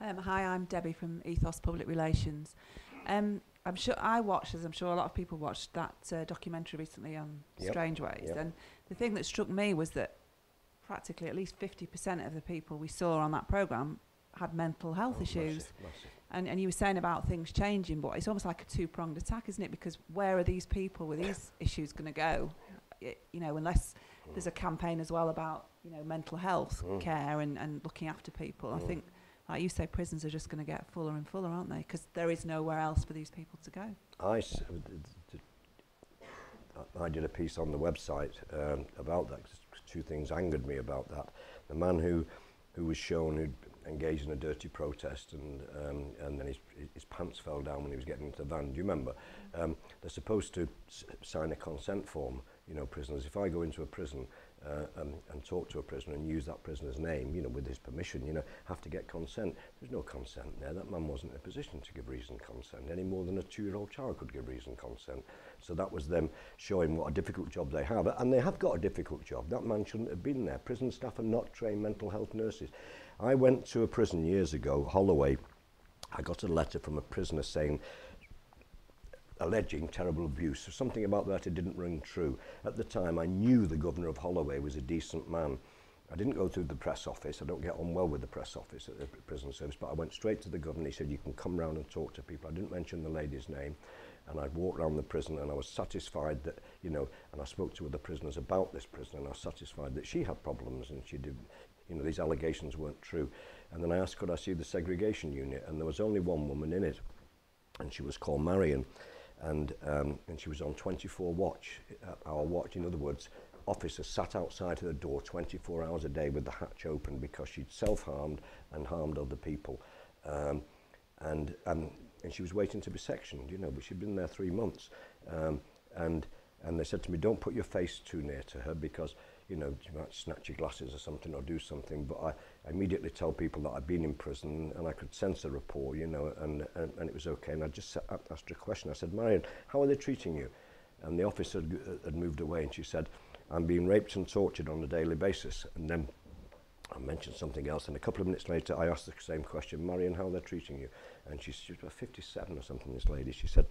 Hi, I'm Debbie from Ethos Public Relations. I'm sure I watched, as I'm sure a lot of people watched, that documentary recently on Strange Ways. Yep. And the thing that struck me was that practically at least 50% of the people we saw on that programme had mental health issues. Massive. And you were saying about things changing, but it's almost like a two-pronged attack, isn't it? Because where are these people with these issues going to go? Unless there's a campaign as well about, mental health care and looking after people. I think, like you say, prisons are just going to get fuller and fuller, aren't they? Because there is nowhere else for these people to go. I did a piece on the website about that. 'Cause two things angered me about that. The man who was shown who'd engaged in a dirty protest and then his pants fell down when he was getting into the van. Do you remember? They're supposed to sign a consent form, prisoners. If I go into a prison and talk to a prisoner and use that prisoner's name, with his permission, have to get consent. There's no consent there. That man wasn't in a position to give reasoned consent any more than a 2-year-old child could give reasoned consent. So that was them showing what a difficult job they have. And they have got a difficult job. That man shouldn't have been there. Prison staff are not trained mental health nurses. I went to a prison years ago, Holloway. I got a letter from a prisoner alleging terrible abuse. So something about that it didn't ring true. At the time, I knew the governor of Holloway was a decent man. I didn't go through the press office. I don't get on well with the press office at the prison service, but I went straight to the governor. He said, you can come round and talk to people. I didn't mention the lady's name. And I walked around the prison and I was satisfied that, and I spoke to other prisoners about this prison and I was satisfied that she had problems and she did, these allegations weren't true. And then I asked, could I see the segregation unit? And there was only one woman in it, and she was called Marion. And she was on 24 watch, hour watch. In other words, officers sat outside her door 24 hours a day with the hatch open because she'd self-harmed and harmed other people. And she was waiting to be sectioned, but she'd been there 3 months. And they said to me, don't put your face too near to her because, you might snatch your glasses or something or do something. But I immediately tell people that I've been in prison and I could sense a rapport, and it was okay. And I just asked her a question. I said, Marion, how are they treating you? And the officer had moved away and she said, I'm being raped and tortured on a daily basis. And then I mentioned something else, and a couple of minutes later I asked the same question, Marion, how they're treating you? And she was about 57 or something, this lady. She said,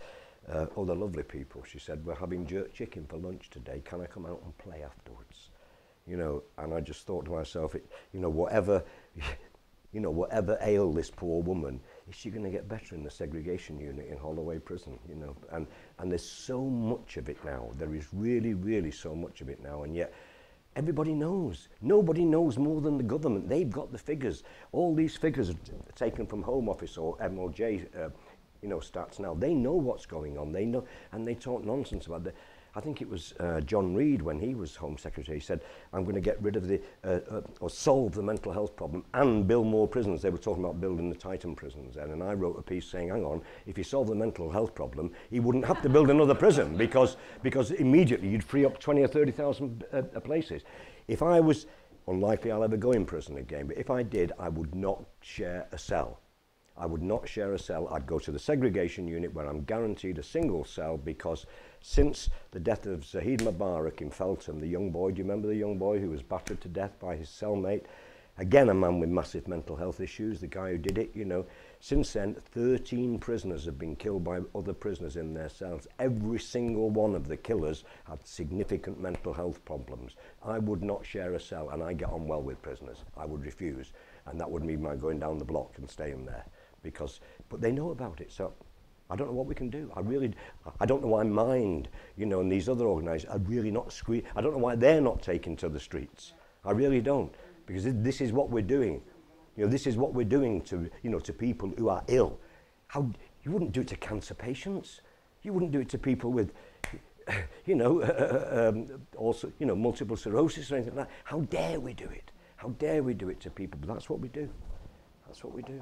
oh, they're lovely people. She said, we're having jerk chicken for lunch today. Can I come out and play afterwards? And I just thought to myself, whatever ailed this poor woman, is she going to get better in the segregation unit in Holloway Prison? And there's so much of it now. There is really, really so much of it now, and yet everybody knows. Nobody knows more than the government. They've got the figures. All these figures are taken from Home Office or MOJ, stats now. They know what's going on. They know, and they talk nonsense about it. I think it was John Reid when he was Home Secretary. He said, I'm going to get rid of or solve the mental health problem and build more prisons. They were talking about building the Titan prisons then. And I wrote a piece saying, hang on, if you solve the mental health problem, he wouldn't have to build another prison because immediately you'd free up 20 or 30,000 places. If I was, unlikely I'll ever go in prison again, but if I did, I would not share a cell. I would not share a cell. I'd go to the segregation unit where I'm guaranteed a single cell because since the death of Zahid Mubarak in Feltham, the young boy, do you remember the young boy who was battered to death by his cellmate? Again, a man with massive mental health issues, the guy who did it, Since then, 13 prisoners have been killed by other prisoners in their cells. Every single one of the killers had significant mental health problems. I would not share a cell, and I get on well with prisoners. I would refuse, and that would mean my going down the block and staying there. But they know about it, so I don't know what we can do. I don't know why Mind, and these other organisations are really not I don't know why they're not taken to the streets. I really don't, because this is what we're doing. This is what we're doing to, to people who are ill. You wouldn't do it to cancer patients. You wouldn't do it to people with, also, multiple sclerosis or anything like that. How dare we do it? How dare we do it to people? But that's what we do. That's what we do.